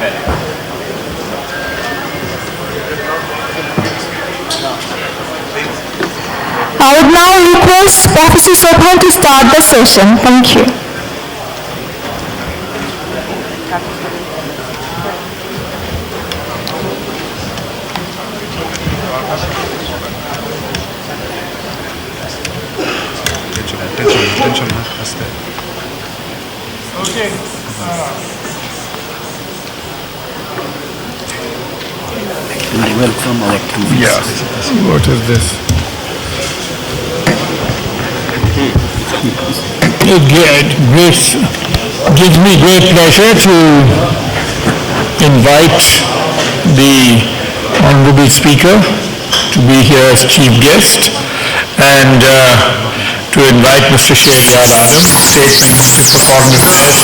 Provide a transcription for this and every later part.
I would now request Professor Sobhan to start the session. Thank you. Okay. Welcome our activities. Yeah. What is this? It gives me great pleasure to invite the Honorable Speaker to be here as chief guest and to invite Mr. Shekhar Adam, State Minister for Foreign Affairs,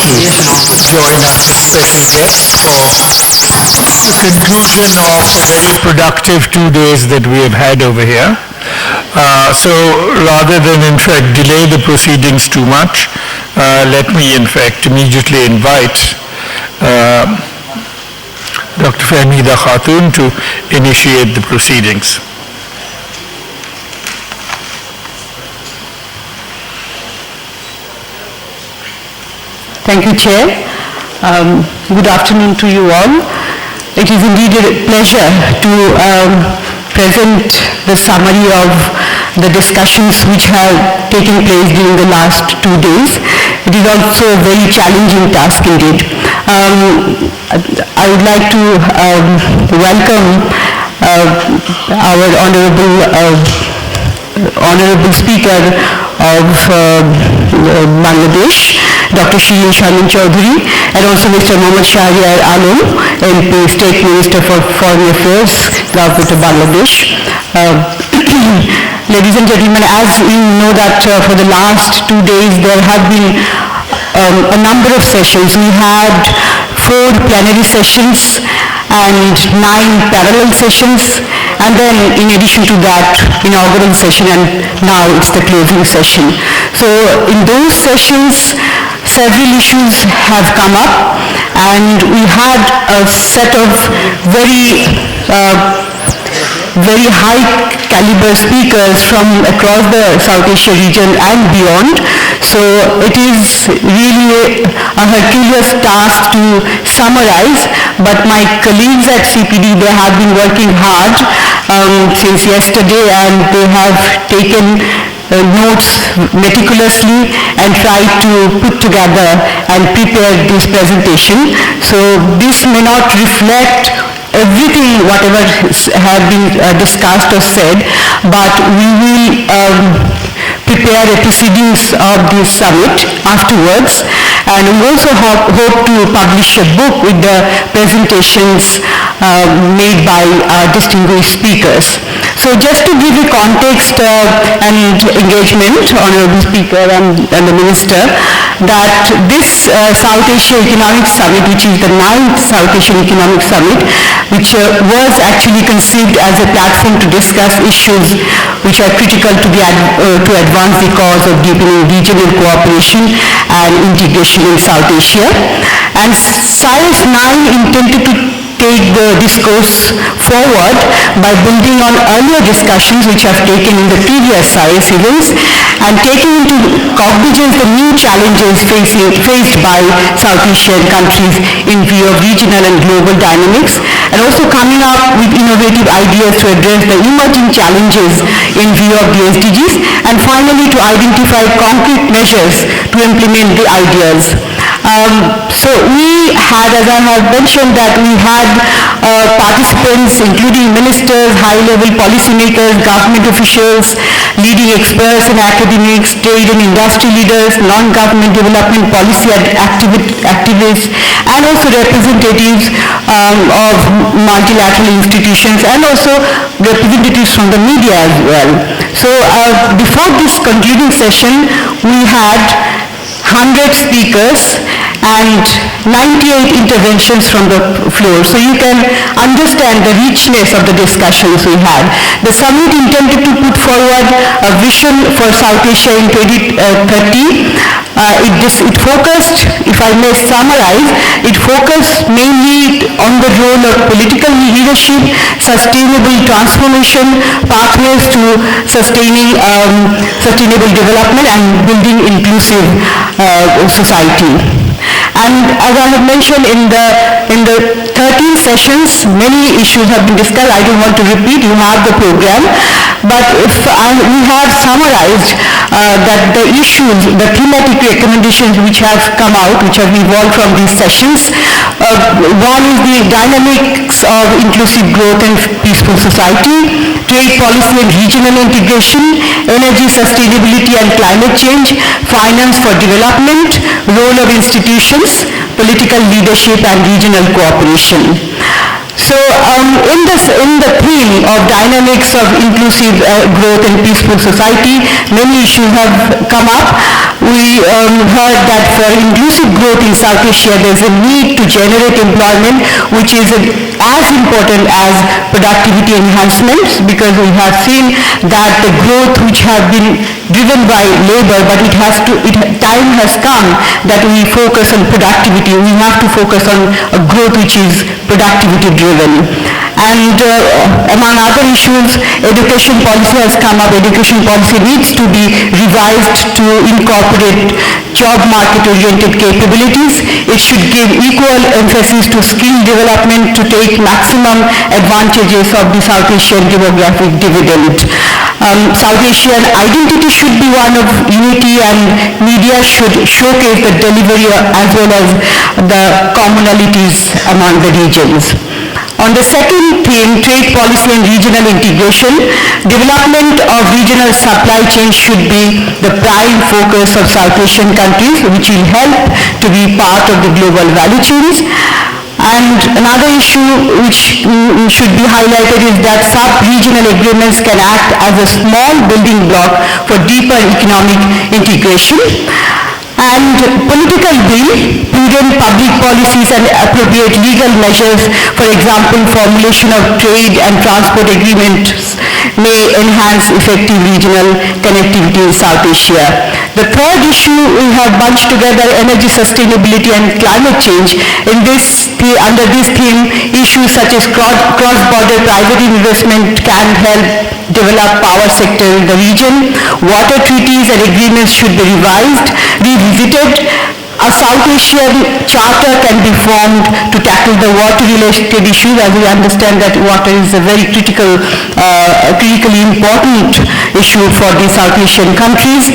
to join us as special guest for the conclusion of a very productive 2 days that we have had over here. So rather than in fact delay the proceedings too much, let me in fact immediately invite Dr. Fahmida Khatun to initiate the proceedings. Thank you, Chair. Good afternoon to you all. It is indeed a pleasure to present the summary of the discussions which have taken place during the last 2 days. It is also a very challenging task indeed. I would like to welcome our Honorable Speaker of Bangladesh, Dr. Shirin Sharmin Chaudhary, and also Mr. Mohammad Shahriar Alam, MP, State Minister for Foreign Affairs, Government of Bangladesh. Ladies and gentlemen, as you know that for the last 2 days there have been a number of sessions. We had 4 plenary sessions and 9 parallel sessions, and then in addition to that inaugural session, and now it's the closing session. So in those sessions several issues have come up, and we had a set of very high caliber speakers from across the South Asia region and beyond. So it is really a Herculean task to summarize, but my colleagues at CPD, they have been working hard since yesterday, and they have taken notes meticulously and tried to put together and prepare this presentation. So this may not reflect everything whatever has been discussed or said, but we will prepare the proceedings of this summit afterwards, and we also hope to publish a book with the presentations made by distinguished speakers. So just to give you context and engagement, Honorable Speaker and the Minister, that this South Asia Economic Summit, which is the 9th South Asian Economic Summit, which was actually conceived as a platform to discuss issues which are critical to advance the cause of deepening regional cooperation and integration in South Asia. And SAES 9 intended to take the discourse forward by building on earlier discussions which have taken in the previous SAES events and taking into cognizance the new challenges faced by South Asian countries in view of regional and global dynamics, and also coming up with innovative ideas to address the emerging challenges in view of the SDGs, and finally to identify concrete measures to implement the ideas. So we had, as I have mentioned, that we had participants including ministers, high-level policymakers, government officials, leading experts and academics, trade and industry leaders, non-government development policy activists, and also representatives of multilateral institutions, and also representatives from the media as well. So before this concluding session, we had 100 speakers and 98 interventions from the floor. So you can understand the richness of the discussions we had. The summit intended to put forward a vision for South Asia in 2030. It focused, if I may summarize, it focused mainly of political leadership, sustainable transformation, pathways to sustainable development and building inclusive society. And as I have mentioned in the 13 sessions, many issues have been discussed. I don't want to repeat, you have the program. But if we have summarized that the issues, the thematic recommendations which have come out, which have evolved from these sessions, one is the dynamics of inclusive growth and peaceful society, trade policy and regional integration, energy sustainability and climate change, finance for development, role of institutions, political leadership and regional cooperation. So in the theme of dynamics of inclusive growth and peaceful society, many issues have come up. We heard that for inclusive growth in South Asia, there's a need to generate employment, which is as important as productivity enhancements, because we have seen that the growth which have been driven by labor, but time has come that we focus on productivity. We have to focus on a growth which is productivity driven. And among other issues, education policy has come up. Education policy needs to be revised to incorporate job market oriented capabilities. It should give equal emphasis to skill development to take maximum advantages of the South Asian demographic dividend. South Asian identity should be one of unity, and media should showcase the delivery as well as the commonalities among the regions. On the second theme, trade policy and regional integration, development of regional supply chains should be the prime focus of South Asian countries, which will help to be part of the global value chains. And another issue which should be highlighted is that sub-regional agreements can act as a small building block for deeper economic integration. And political will, prudent public policies and appropriate legal measures, for example, formulation of trade and transport agreements, may enhance effective regional connectivity in South Asia. The third issue we have bunched together, energy sustainability and climate change. Under this theme, issues such as cross-border private investment can help develop power sector in the region. Water treaties and agreements should be revised, revisited. A South Asian charter can be formed to tackle the water-related issues, as we understand that water is a very critically important issue for the South Asian countries.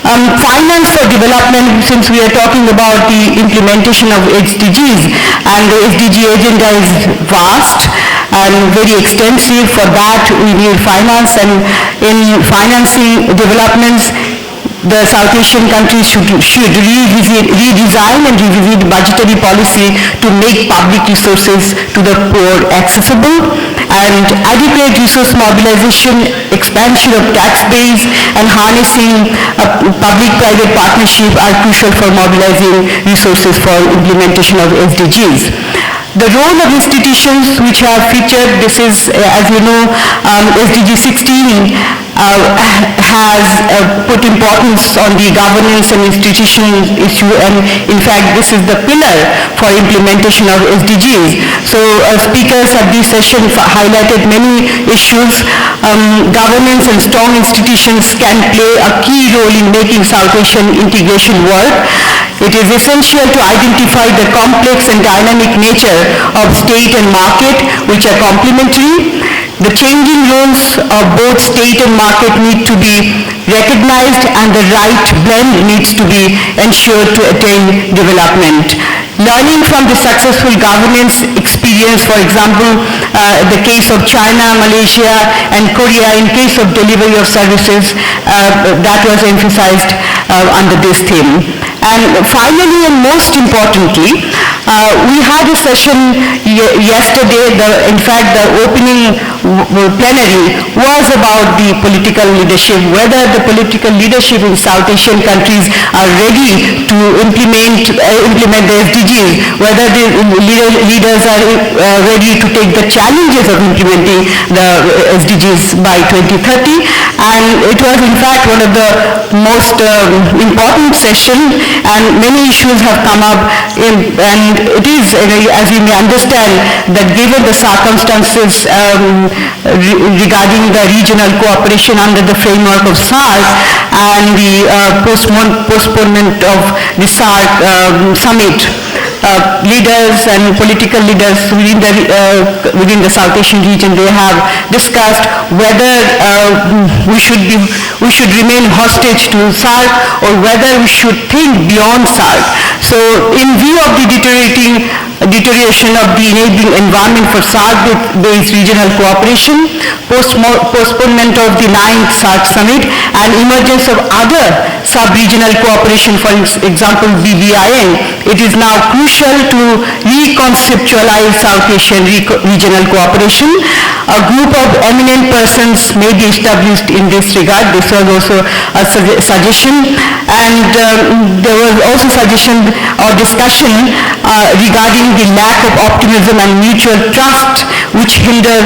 Finance for development, since we are talking about the implementation of SDGs, and the SDG agenda is vast and very extensive. For that we need finance, and in financing developments, the South Asian countries should redesign and revisit budgetary policy to make public resources to the poor accessible, and adequate resource mobilization, expansion of tax base and harnessing public-private partnership are crucial for mobilizing resources for implementation of SDGs. The role of institutions which have featured, this is, as you know, SDG 16 has put importance on the governance and institutional issue, and in fact this is the pillar for implementation of SDGs. So speakers at this session highlighted many issues. Governance and strong institutions can play a key role in making South Asian integration work. It is essential to identify the complex and dynamic nature of state and market, which are complementary. The changing roles of both state and market need to be recognized, and the right blend needs to be ensured to attain development. Learning from the successful governance experience, for example, the case of China, Malaysia and Korea in case of delivery of services, that was emphasized under this theme. And finally and most importantly, we had a session yesterday, in fact the opening plenary was about the political leadership, whether the political leadership in South Asian countries are ready to implement the SDGs, whether the leaders are ready to take the challenges of implementing the SDGs by 2030. And it was in fact one of the most important sessions, and many issues have come up and it is, as you may understand, that given the circumstances regarding the regional cooperation under the framework of SAES and the postponement of the SAARC summit, leaders and political leaders within the South Asian region, they have discussed whether we should remain hostage to SAARC or whether we should think beyond SAARC. So in view of the deterioration of the enabling environment for SAARC-based regional cooperation, postponement of the 9th SAARC summit, and emergence of other sub-regional cooperation, for example BBIN, it is now crucial to reconceptualize South Asian regional cooperation. A group of eminent persons may be established in this regard. This was also a suggestion, and there was also suggestion or discussion regarding the lack of optimism and mutual trust which hinder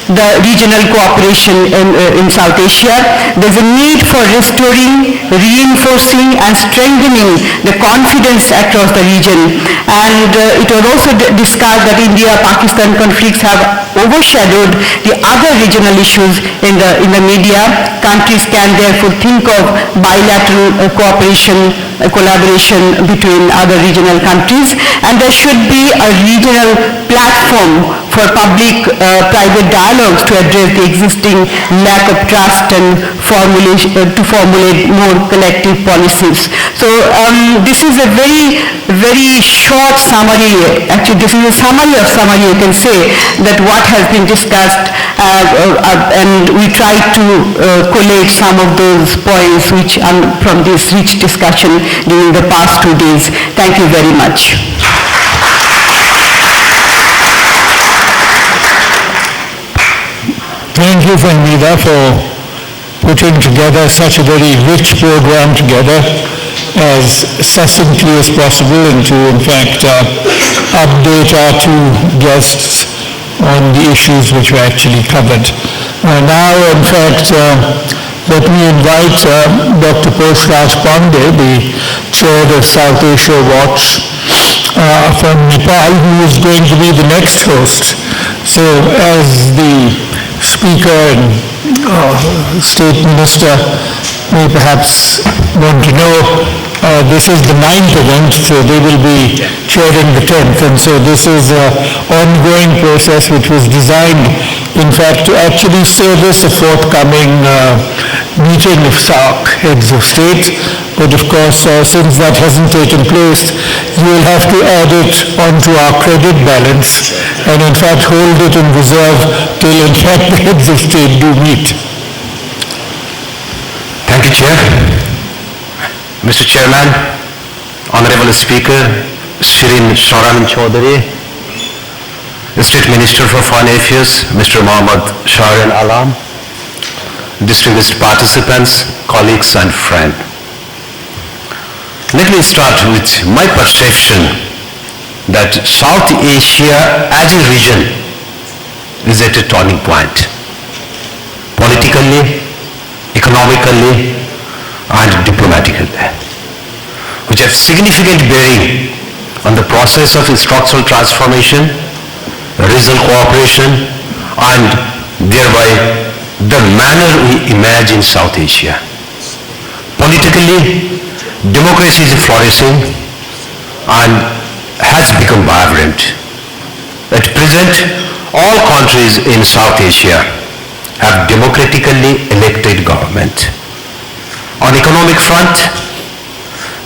the regional cooperation in South Asia. There's a need for restoring, reinforcing and strengthening the confidence across the region. And it was also discussed that India-Pakistan conflicts have overshadowed the other regional issues in the media. Countries can therefore think of bilateral cooperation, collaboration between other regional countries, and there should be a regional platform for public-private dialogues to address the existing lack of trust and to formulate more collective policies. So this is a very, very short summary. Actually, this is a summary of summary, you can say, that what has been discussed, and we tried to collate some of those points which from this rich discussion during the past 2 days. Thank you very much. Thank you, Fahmida, for putting together such a very rich program together as succinctly as possible and to, in fact, update our two guests on the issues which were actually covered. Now, in fact, let me invite Dr. Poshraj Pandey, the chair of South Asia Watch from Nepal, who is going to be the next host. So, as the Speaker and State Minister may perhaps want to know, this is the 9th event, so they will be chairing the 10th, and so this is an ongoing process which was designed, in fact, to actually service a forthcoming meeting of SAARC heads of state. But of course, since that hasn't taken place, you will have to add it onto our credit balance and in fact hold it in reserve till in fact the heads of state do meet. Thank you, Chair. Mr. Chairman, Honorable Speaker, Shirin Sharan Chaudhary, State Minister for Foreign Affairs, Mr. Mohammad Sharan Alam, distinguished participants, colleagues and friends. Let me start with my perception that South Asia as a region is at a turning point, politically, economically, and diplomatically, which have significant bearing on the process of structural transformation, regional cooperation, and thereby the manner we imagine South Asia. Politically, democracy is flourishing and has become vibrant. At present, all countries in South Asia have democratically elected government. On economic front,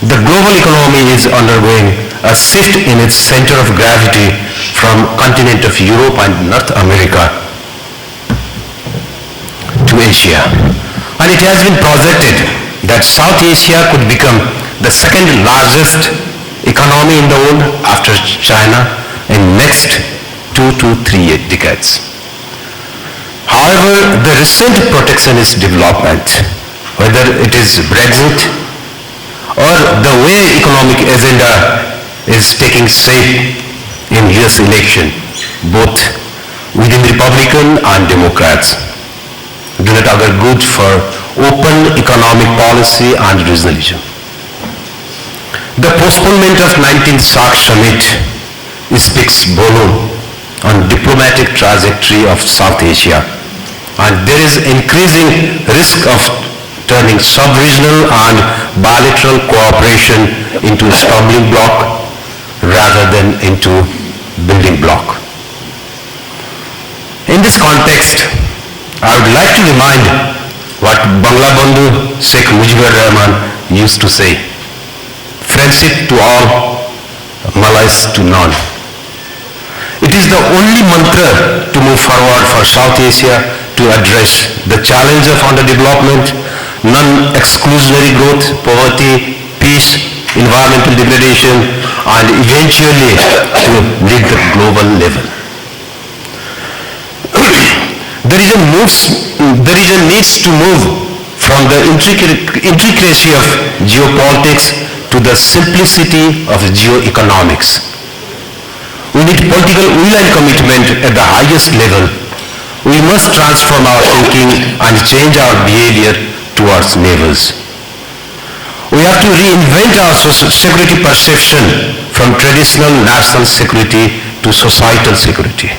the global economy is undergoing a shift in its center of gravity from continent of Europe and North America to Asia. And it has been projected that South Asia could become the second largest economy in the world after China in next 2 to 3 decades. However, the recent protectionist development, whether it is Brexit or the way economic agenda is taking shape in US election, both within Republican and Democrats, do not augur good for open economic policy and regionalism. The postponement of 19th SAARC summit speaks volume on diplomatic trajectory of South Asia, and there is increasing risk of turning sub-regional and bilateral cooperation into a stumbling block rather than into building block. In this context, I would like to remind what Bangla Bandhu Sheikh Mujibur Rahman used to say, friendship to all, malaise to none. It is the only mantra to move forward for South Asia to address the challenge of underdevelopment, non-exclusionary growth, poverty, peace, environmental degradation, and eventually to lead the global level. The region needs to move from the intricacy of geopolitics to the simplicity of geoeconomics. We need political will and commitment at the highest level. We must transform our thinking and change our behavior towards neighbors. We have to reinvent our security perception from traditional national security to societal security.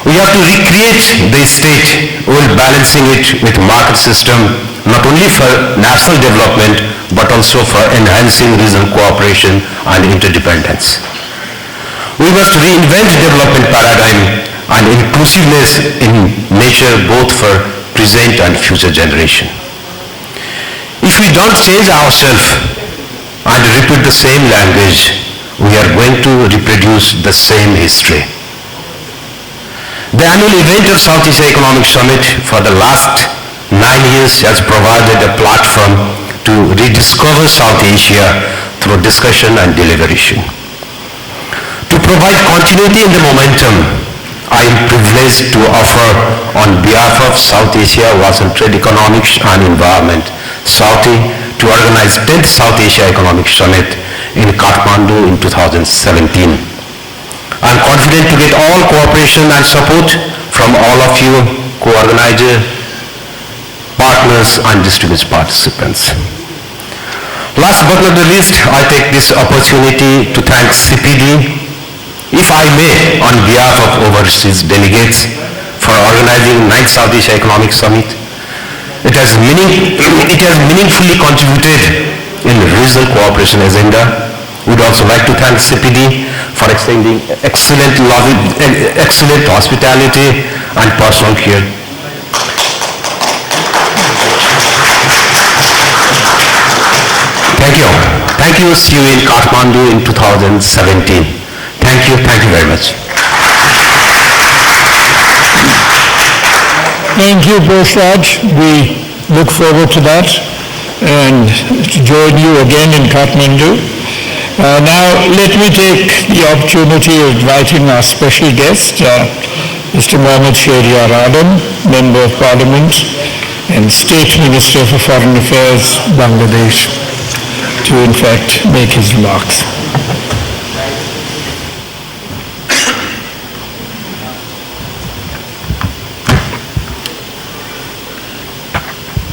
We have to recreate the state while balancing it with market system, not only for national development but also for enhancing regional cooperation and interdependence. We must reinvent development paradigm and inclusiveness in nature both for present and future generation. If we don't change ourselves and repeat the same language, we are going to reproduce the same history. The annual event of South Asia Economic Summit for the last 9 years has provided a platform to rediscover South Asia through discussion and deliberation. To provide continuity in the momentum, I am privileged to offer on behalf of South Asia Wasn Trade Economics and Environment, SAUTE, to organize 10th South Asia Economic Summit in Kathmandu in 2017. I am confident to get all cooperation and support from all of you, co-organizers, partners and distinguished participants. Last but not the least, I take this opportunity to thank CPD, if I may, on behalf of overseas delegates, for organizing 9th South Asia Economic Summit. It has meaningfully contributed in the regional cooperation agenda. We would also like to thank CPD for extending excellent hospitality and personal care. Thank you. Thank you. See you in Kathmandu in 2017. Thank you very much. Thank you, Raj. We look forward to that and to join you again in Kathmandu. Now, let me take the opportunity of inviting our special guest, Mr. Mohammed Shehryar Adam, Member of Parliament and State Minister for Foreign Affairs, Bangladesh, to in fact make his remarks.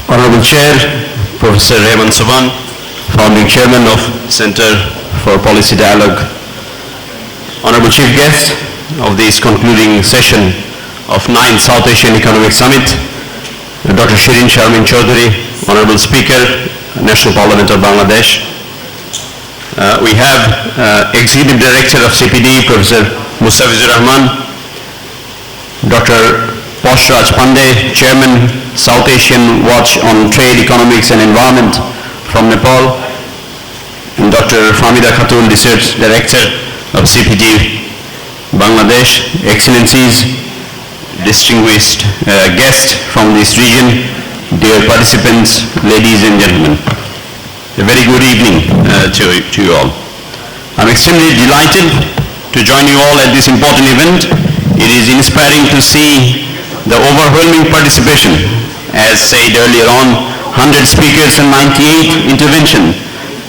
Honorable Chair, Professor Rehman Saban, Founding Chairman of Center for Policy Dialogue, Honorable Chief Guest of this concluding session of 9th South Asian Economic Summit, Dr. Shirin Sharmin Chaudhary, Honorable Speaker, National Parliament of Bangladesh. We have Executive Director of CPD, Professor Mustafizur Rahman, Dr. Poshraj Pandey, Chairman, South Asian Watch on Trade, Economics and Environment from Nepal, and Dr. Famida Khatun, Research Director of CPD, Bangladesh, Excellencies, distinguished guests from this region, dear participants, ladies and gentlemen. A very good evening to you all. I'm extremely delighted to join you all at this important event. It is inspiring to see the overwhelming participation, as said earlier on, 100 speakers and 98 intervention,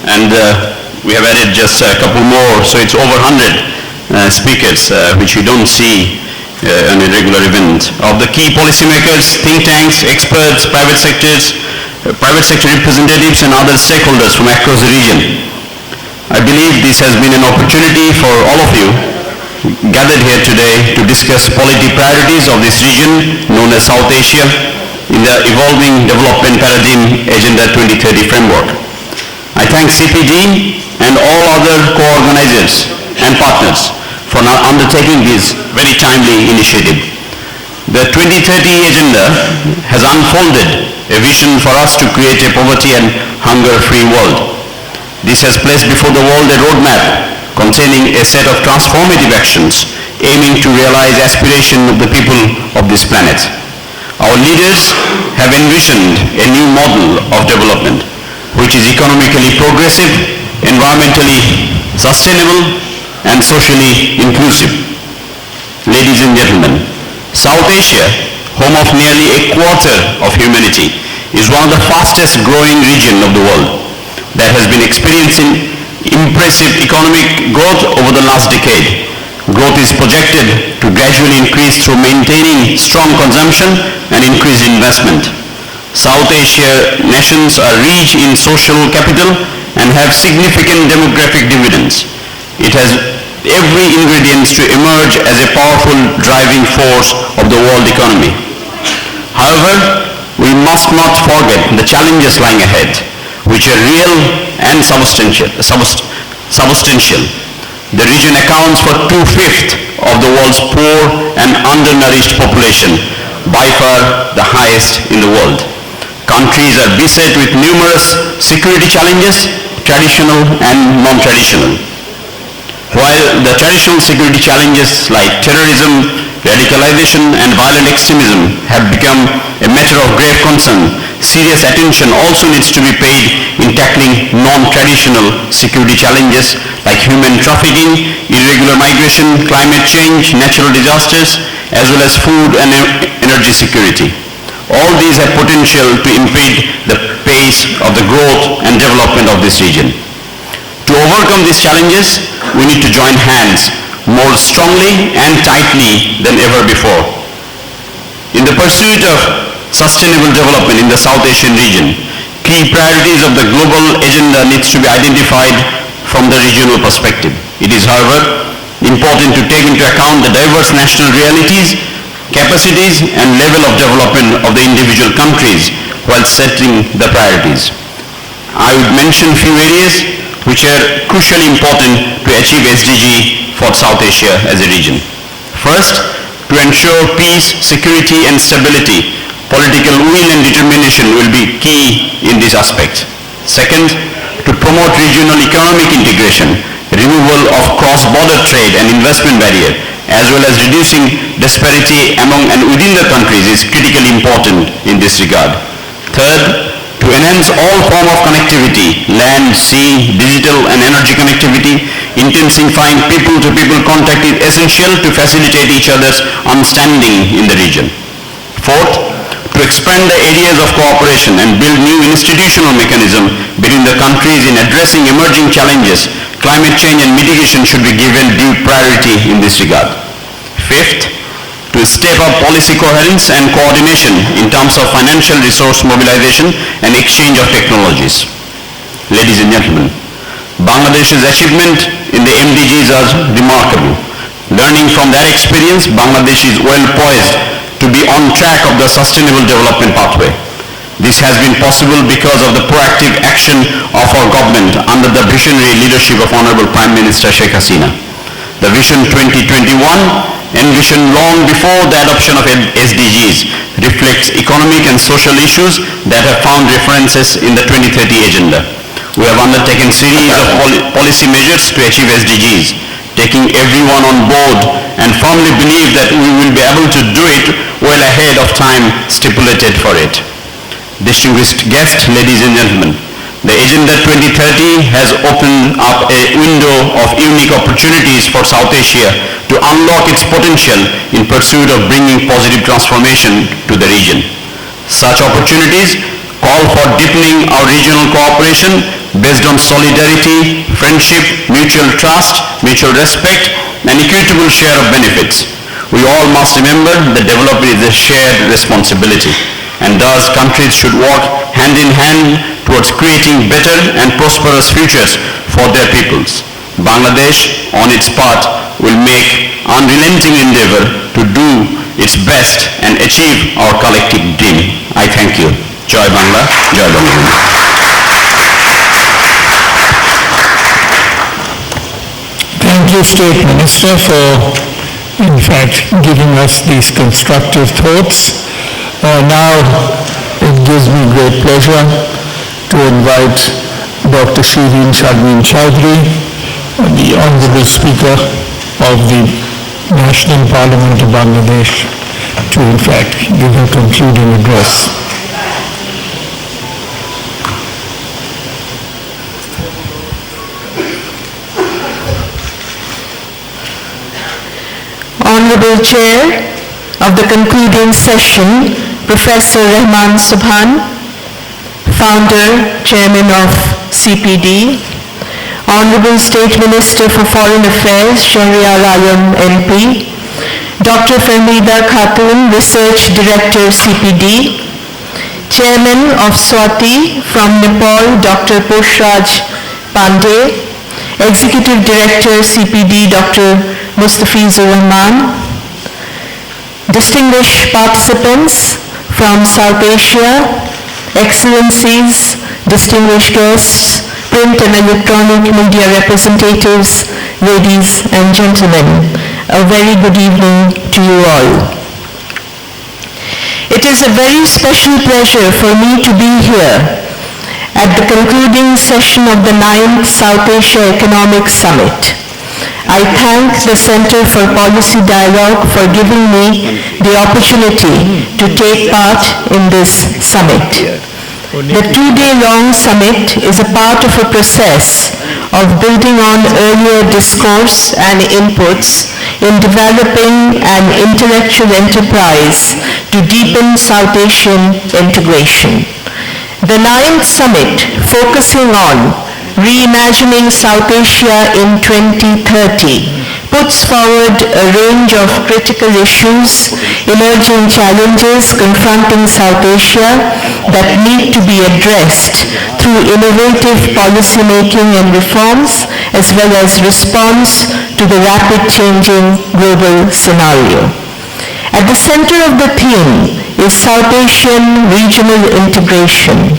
and we have added just a couple more, so it's over 100 speakers, which you don't see on a regular event. Of the key policymakers, think tanks, experts, private sector representatives and other stakeholders from across the region. I believe this has been an opportunity for all of you gathered here today to discuss policy priorities of this region known as South Asia in the evolving development paradigm Agenda 2030 framework. I thank CPD and all other co-organizers and partners for now undertaking this very timely initiative. The 2030 Agenda has unfolded a vision for us to create a poverty and hunger-free world. This has placed before the world a roadmap containing a set of transformative actions aiming to realize aspiration of the people of this planet. Our leaders have envisioned a new model of development which is economically progressive, environmentally sustainable, and socially inclusive. Ladies and gentlemen, South Asia, home of nearly a quarter of humanity, is one of the fastest growing regions of the world that has been experiencing impressive economic growth over the last decade. Growth is projected to gradually increase through maintaining strong consumption and increased investment. South Asia nations are rich in social capital and have significant demographic dividends. It has every ingredient to emerge as a powerful driving force of the world economy. However, we must not forget the challenges lying ahead, which are real and substantial. The region accounts for 2/5 of the world's poor and undernourished population, by far the highest in the world. Countries are beset with numerous security challenges, traditional and non-traditional. While the traditional security challenges like terrorism, radicalization and violent extremism have become a matter of grave concern, serious attention also needs to be paid in tackling non-traditional security challenges like human trafficking, irregular migration, climate change, natural disasters, as well as food and energy security. All these have potential to impede the pace of the growth and development of this region. To overcome these challenges, we need to join hands more strongly and tightly than ever before. In the pursuit of sustainable development in the South Asian region, key priorities of the global agenda needs to be identified from the regional perspective. It is, however, important to take into account the diverse national realities, capacities and level of development of the individual countries while setting the priorities. I would mention few areas which are crucially important to achieve SDG for South Asia as a region. First, to ensure peace, security and stability, political will and determination will be key in this aspect. Second, to promote regional economic integration, removal of cross-border trade and investment barrier, as well as reducing disparity among and within the countries is critically important in this regard. Third, to enhance all form of connectivity, land, sea, digital and energy connectivity, intensifying people-to-people contact is essential to facilitate each other's understanding in the region. Fourth, to expand the areas of cooperation and build new institutional mechanisms between the countries in addressing emerging challenges, climate change and mitigation should be given due priority in this regard. Fifth, to step up policy coherence and coordination in terms of financial resource mobilization and exchange of technologies. Ladies and gentlemen, Bangladesh's achievement in the MDGs are remarkable. Learning from that experience, Bangladesh is well poised to be on track of the sustainable development pathway. This has been possible because of the proactive action of our government under the visionary leadership of Honorable Prime Minister Sheikh Hasina. The Vision 2021, envisioned long before the adoption of SDGs, reflects economic and social issues that have found references in the 2030 Agenda. We have undertaken a series of policy measures to achieve SDGs, taking everyone on board and firmly believe that we will be able to do it well ahead of time stipulated for it. Distinguished guests, ladies and gentlemen, The Agenda 2030 has opened up a window of unique opportunities for South Asia to unlock its potential in pursuit of bringing positive transformation to the region. Such opportunities call for deepening our regional cooperation based on solidarity, friendship, mutual trust, mutual respect, and equitable share of benefits. We all must remember that development is a shared responsibility, and thus countries should work hand in hand towards creating better and prosperous futures for their peoples. Bangladesh, on its part, will make unrelenting endeavor to do its best and achieve our collective dream. I thank you. Jai Bangla, Jai Bangla. Thank you, State Minister, for, in fact, giving us these constructive thoughts. Now, it gives me great pleasure to invite Dr. Shireen Sharmeen Chowdhury, the Honorable Speaker of the National Parliament of Bangladesh, to, in fact, give a concluding address. Honorable Chair of the concluding session, Professor Rahman Subhan, Founder, Chairman of CPD, Honorable State Minister for Foreign Affairs, Shahriar Alam MP, Dr. Farmida Khatun, Research Director, CPD, Chairman of Swati from Nepal, Dr. Poshraj Pandey, Executive Director, CPD, Dr. Mustafizur Rahman, distinguished participants from South Asia, Excellencies, distinguished guests, print and electronic media representatives, ladies and gentlemen, a very good evening to you all. It is a very special pleasure for me to be here at the concluding session of the 9th South Asia Economic Summit. I thank the Center for Policy Dialogue for giving me the opportunity to take part in this summit. The two-day-long summit is a part of a process of building on earlier discourse and inputs in developing an intellectual enterprise to deepen South Asian integration. The 9th summit, focusing on reimagining South Asia in 2030, puts forward a range of critical issues, emerging challenges confronting South Asia that need to be addressed through innovative policymaking and reforms, as well as response to the rapid changing global scenario. At the center of the theme is South Asian regional integration.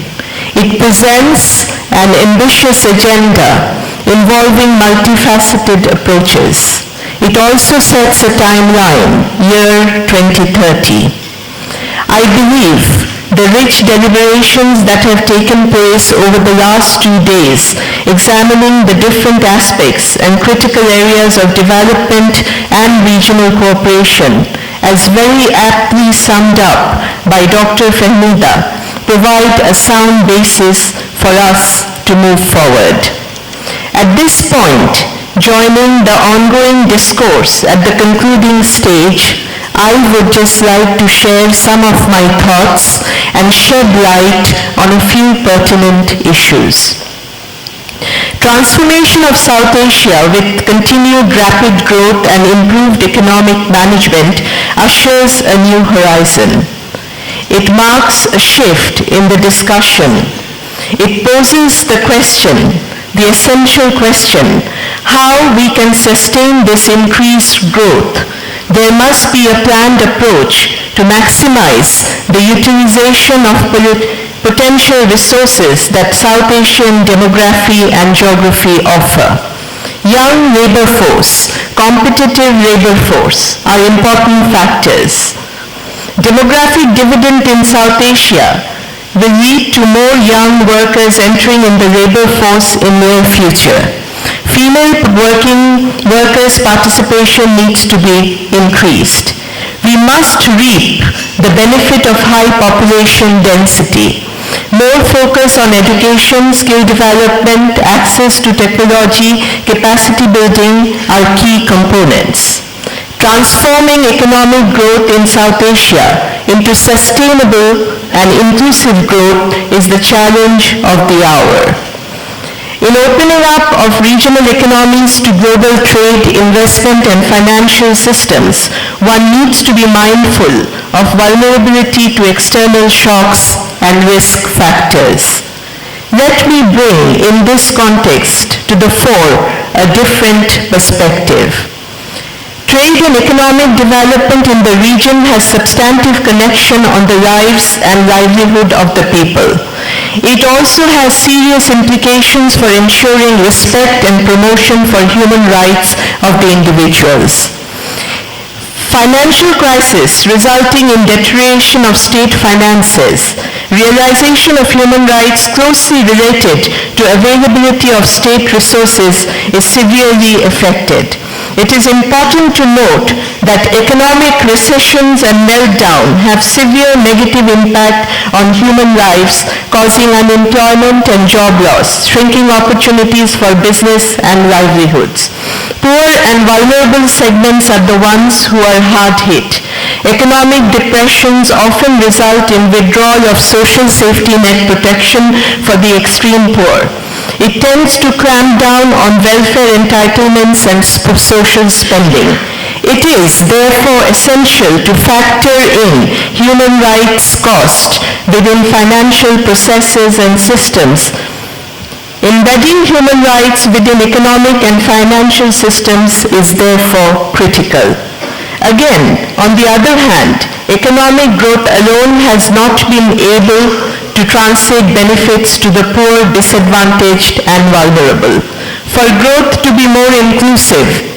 It presents an ambitious agenda involving multifaceted approaches. It also sets a timeline, year 2030. I believe the rich deliberations that have taken place over the last 2 days, examining the different aspects and critical areas of development and regional cooperation, as very aptly summed up by Dr. Farmida, provide a sound basis for us to move forward. At this point, joining the ongoing discourse at the concluding stage, I would just like to share some of my thoughts and shed light on a few pertinent issues. Transformation of South Asia with continued rapid growth and improved economic management ushers a new horizon. It marks a shift in the discussion. It poses the question, the essential question, how we can sustain this increased growth. There must be a planned approach to maximize the utilization of potential resources that South Asian demography and geography offer. Young labor force, competitive labor force are important factors. Demographic dividend in South Asia will lead to more young workers entering in the labor force in near future. Female workers' participation needs to be increased. We must reap the benefit of high population density. more focus on education, skill development, access to technology, capacity building are key components. Transforming economic growth in South Asia into sustainable and inclusive growth is the challenge of the hour. In opening up of regional economies to global trade, investment, and financial systems, one needs to be mindful of vulnerability to external shocks and risk factors. Let me bring in this context to the fore a different perspective. Trade and economic development in the region has substantive connection on the lives and livelihood of the people. It also has serious implications for ensuring respect and promotion for human rights of the individuals. Financial crisis resulting in deterioration of state finances, realization of human rights closely related to availability of state resources is severely affected. It is important to note that economic recessions and meltdown have severe negative impact on human lives, causing unemployment and job loss, shrinking opportunities for business and livelihoods. Poor and vulnerable segments are the ones who are hard hit. Economic depressions often result in withdrawal of social safety net protection for the extreme poor. It tends to clamp down on welfare entitlements and social spending. It is therefore essential to factor in human rights cost within financial processes and systems. Embedding human rights within economic and financial systems is therefore critical. Again, on the other hand, economic growth alone has not been able to translate benefits to the poor, disadvantaged, and vulnerable. For growth to be more inclusive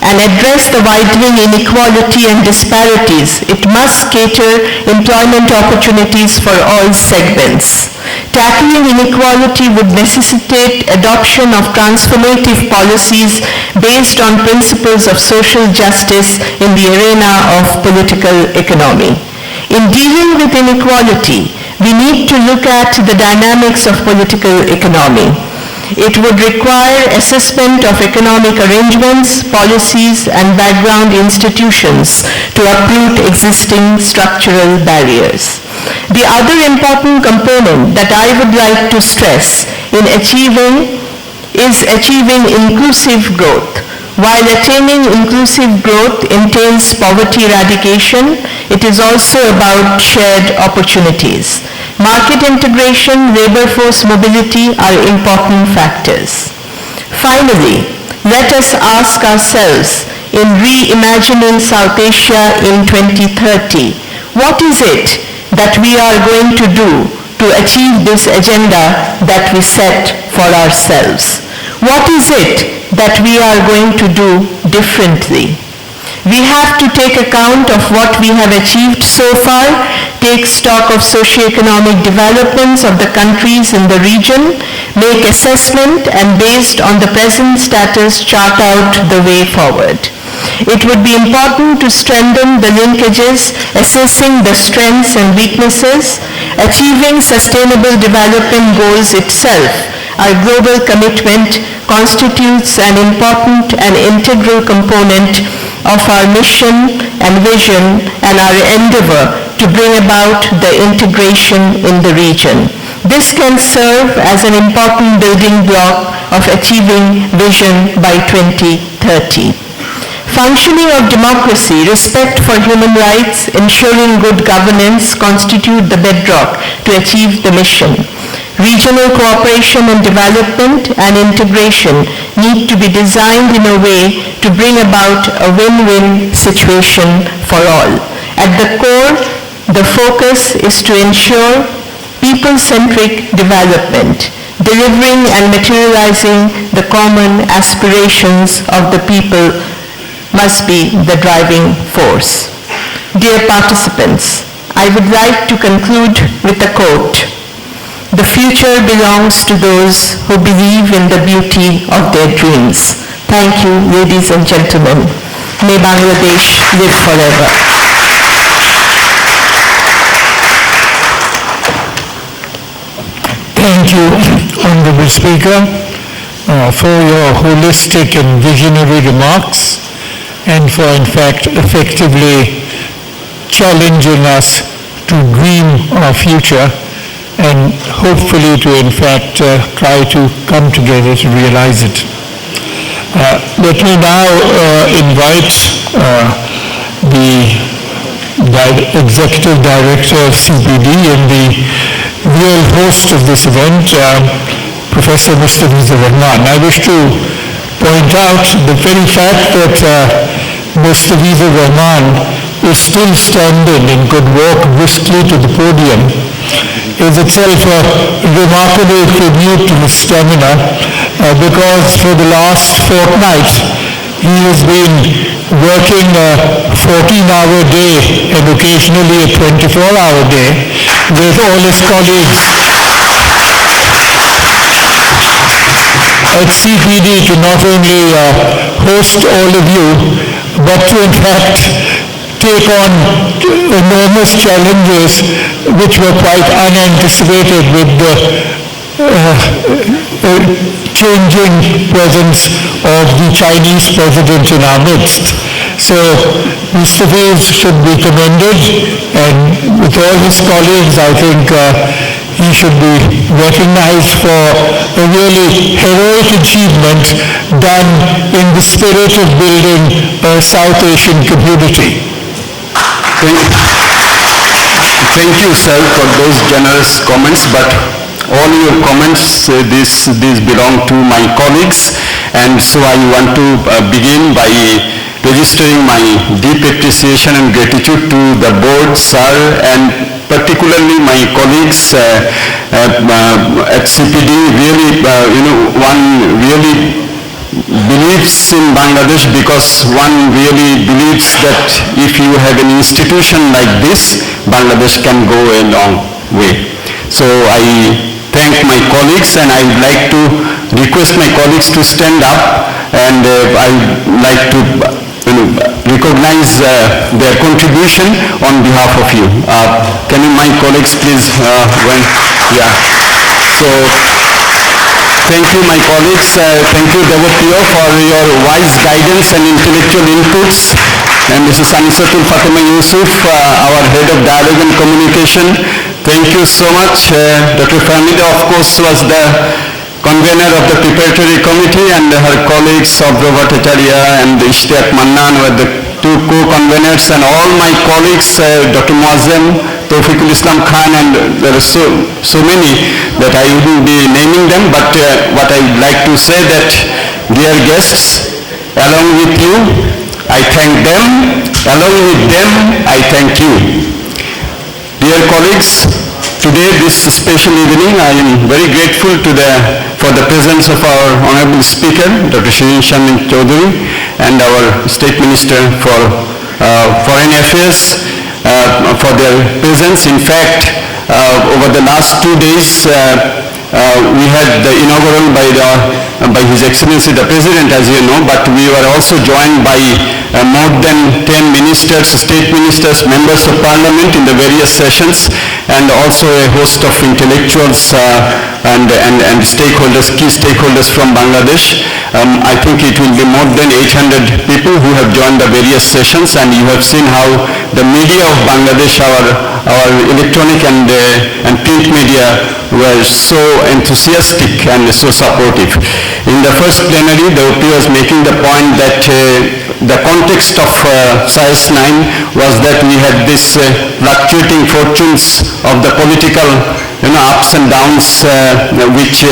and address the widening inequality and disparities, it must cater employment opportunities for all segments. Tackling inequality would necessitate adoption of transformative policies based on principles of social justice in the arena of political economy. In dealing with inequality, we need to look at the dynamics of political economy. It would require assessment of economic arrangements, policies, and background institutions to uproot existing structural barriers. The other important component that I would like to stress in achieving inclusive growth. While attaining inclusive growth entails poverty eradication, it is also about shared opportunities. Market integration, labor force mobility are important factors. Finally, let us ask ourselves in reimagining South Asia in 2030, what is it that we are going to do to achieve this agenda that we set for ourselves? What is it that we are going to do differently? We have to take account of what we have achieved so far, take stock of socio-economic developments of the countries in the region, make assessment, and based on the present status, chart out the way forward. It would be important to strengthen the linkages, assessing the strengths and weaknesses, achieving sustainable development goals itself. Our global commitment constitutes an important and integral component of our mission and vision and our endeavor to bring about the integration in the region. This can serve as an important building block of achieving vision by 2030. Functioning of democracy, respect for human rights, ensuring good governance constitute the bedrock to achieve the mission. Regional cooperation and development and integration need to be designed in a way to bring about a win-win situation for all. At the core, the focus is to ensure people-centric development, delivering and materializing the common aspirations of the people must be the driving force. Dear participants, I would like to conclude with a quote. The future belongs to those who believe in the beauty of their dreams. Thank you, ladies and gentlemen. May Bangladesh live forever. Thank you, Honorable Speaker, for your holistic and visionary remarks and for, in fact, effectively challenging us to dream our future and hopefully to, in fact, try to come together to realize it. Let me now invite the Executive Director of CPD and the real host of this event, Professor Mr. Vizur Rahman. I wish to point out the very fact that Mr. Vizur Rahman is still standing and could walk briskly to the podium is itself a remarkable tribute to his stamina because for the last fortnight he has been working a 14-hour day and occasionally a 24-hour day with all his colleagues at CPD to not only host all of you, but to in fact take on enormous challenges which were quite unanticipated with the changing presence of the Chinese president in our midst. So Mr. Vez should be commended, and with all his colleagues, I think he should be recognized for a really heroic achievement done in the spirit of building a South Asian community. Thank you, sir, for those generous comments, but all your comments, these belong to my colleagues, and so I want to begin by registering my deep appreciation and gratitude to the board, sir, and particularly my colleagues at CPD. Really, one really believes in Bangladesh because one really believes that if you have an institution like this, Bangladesh can go a long way. So I thank my colleagues, and I would like to request my colleagues to stand up, and I would like to recognize their contribution on behalf of you. Can you, my colleagues, please, So, thank you, my colleagues. Thank you, Devotio, for your wise guidance and intellectual inputs. And Mrs. Anisatul Fatima Yusuf, our head of dialogue and communication. Thank you so much. Dr. Fahmida, of course, was the convener of the preparatory committee, and her colleagues Sabra Bhattacharya and Ishtiaq Mannan were the two co-conveners, and all my colleagues, Dr. Muazzam, Tawfiqul Islam Khan, and there are so many that I wouldn't be naming them, but what I would like to say that, dear guests, along with you, I thank them, along with them, I thank you. Dear colleagues, today, this special evening, I am very grateful for the presence of our Honorable Speaker, Dr. Shirin Shamim Chaudhary, and our State Minister for Foreign Affairs for their presence. In fact, over the last 2 days, we had the inaugural by His Excellency the President, as you know, but we were also joined by more than 10 ministers, state ministers, members of parliament in the various sessions, and also a host of intellectuals and stakeholders, key stakeholders from Bangladesh. I think it will be more than 800 people who have joined the various sessions, and you have seen how the media of Bangladesh, our electronic and print media, were so enthusiastic and so supportive. In the first plenary, the OP was making the point that the context of SAES 9 was that we had this fluctuating fortunes of the political ups and downs which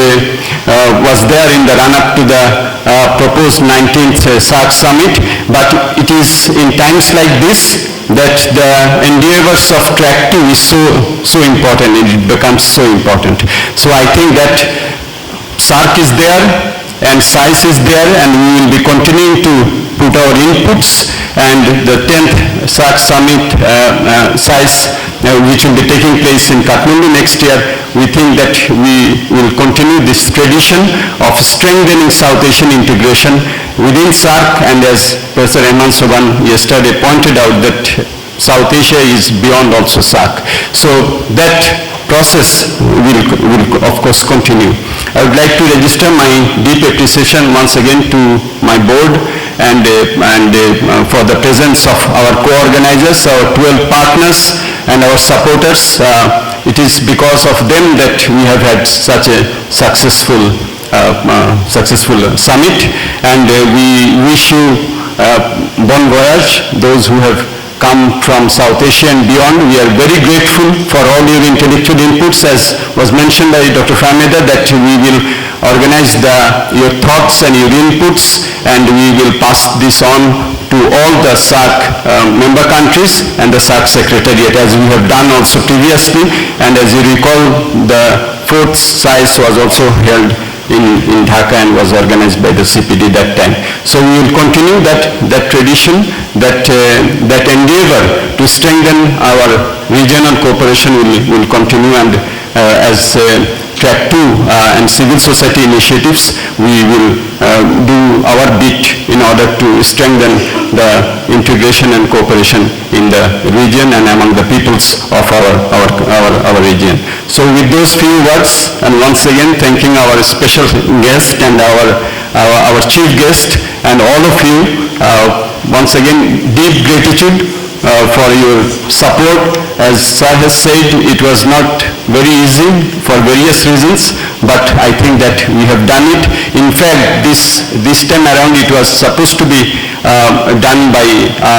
was there in the run-up to the proposed 19th SAARC summit, but it is in times like this that the endeavors of track 2 is so important, and it becomes so important. So I think that SAARC is there and SAES is there, and we will be continuing to put our inputs, and the 10th SAARC summit, SAES, which will be taking place in Kathmandu next year, we think that we will continue this tradition of strengthening South Asian integration within SAARC, and as Professor Eman Soban yesterday pointed out, that South Asia is beyond also SAARC. So that process will of course continue. I would like to register my deep appreciation once again to my board and for the presence of our co-organizers, our 12 partners and our supporters. It is because of them that we have had such a successful summit, and we wish you bon voyage, those who have come from South Asia and beyond. We are very grateful for all your intellectual inputs, as was mentioned by Dr. Fahmida, that we will organize your thoughts and your inputs, and we will pass this on to all the SAARC member countries and the SAARC Secretariat, as we have done also previously. And as you recall, the 4th SAES was also held in Dhaka and was organized by the CPD that time. So we will continue that tradition, that endeavor to strengthen our regional cooperation will continue, and as Track 2 and civil society initiatives, we will do our bit in order to strengthen the integration and cooperation in the region and among the peoples of our region. So with those few words, and once again thanking our special guest and our chief guest and all of you, once again deep gratitude for your support. As Sir has said, it was not very easy for various reasons, but I think that we have done it. In fact, this time around it was supposed to be done by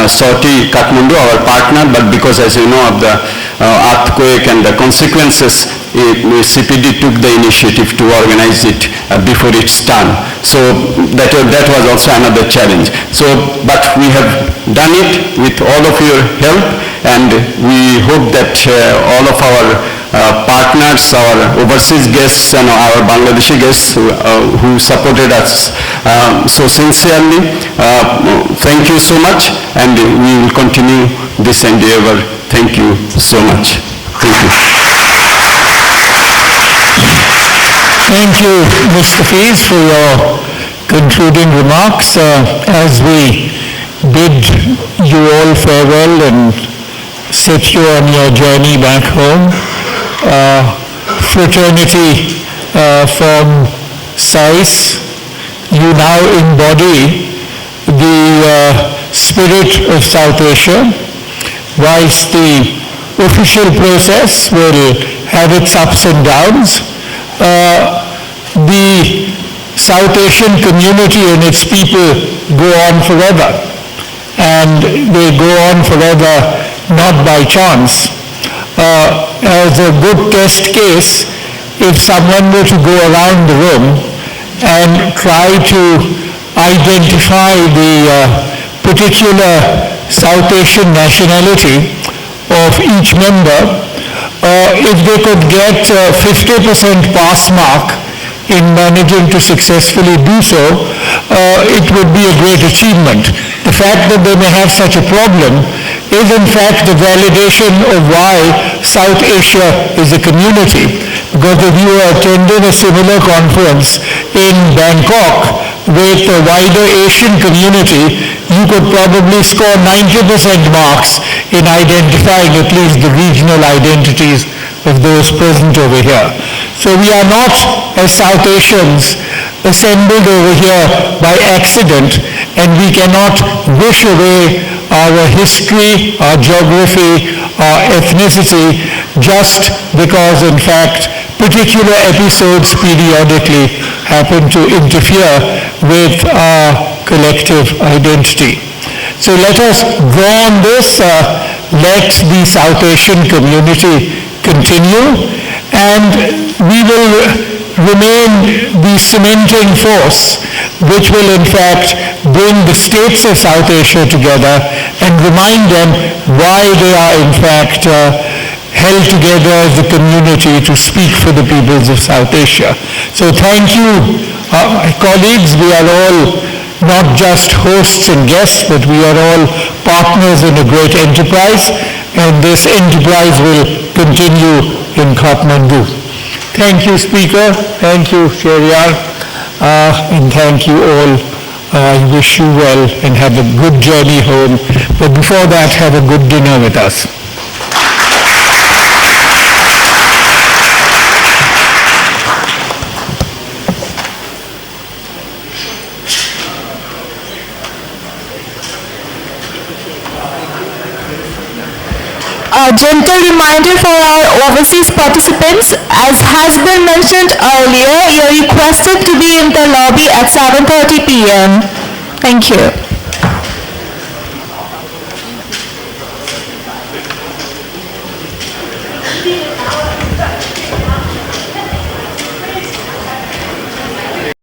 SOTI Kathmandu, our partner, but because, as you know, of the earthquake and the consequences, CPD took the initiative to organize it before its turn. So that was also another challenge. So, but we have done it with all of your help, and we hope that all of our partners, our overseas guests and our Bangladeshi guests who supported us so sincerely, thank you so much, and we will continue this endeavor. Thank you so much. Thank you. Thank you, Mr. Fees, for your concluding remarks. As we bid you all farewell and set you on your journey back home, fraternity from SAES, you now embody the spirit of South Asia, whilst the official process will have its ups and downs. The South Asian community and its people go on forever, and they go on forever not by chance. As a good test case, if someone were to go around the room and try to identify the particular South Asian nationality of each member, if they could get 50% pass mark in managing to successfully do so, it would be a great achievement. The fact that they may have such a problem is in fact the validation of why South Asia is a community. Because if you attended a similar conference in Bangkok with a wider Asian community, you could probably score 90% marks in identifying at least the regional identities of those present over here. So we are not, as South Asians, assembled over here by accident, and we cannot wish away our history, our geography, our ethnicity, just because, in fact, particular episodes periodically happen to interfere with our collective identity. So let us draw on this, let the South Asian community continue, and we will remain the cementing force which will in fact bring the states of South Asia together and remind them why they are in fact held together as a community to speak for the peoples of South Asia. So thank you, colleagues. We are all not just hosts and guests, but we are all partners in a great enterprise, and this enterprise will continue in Kathmandu. Thank you, Speaker. Thank you, Shehryar. And thank you all. I wish you well and have a good journey home. But before that, have a good dinner with us. A gentle reminder for our overseas participants, as has been mentioned earlier, you are requested to be in the lobby at 7:30 p.m. Thank you.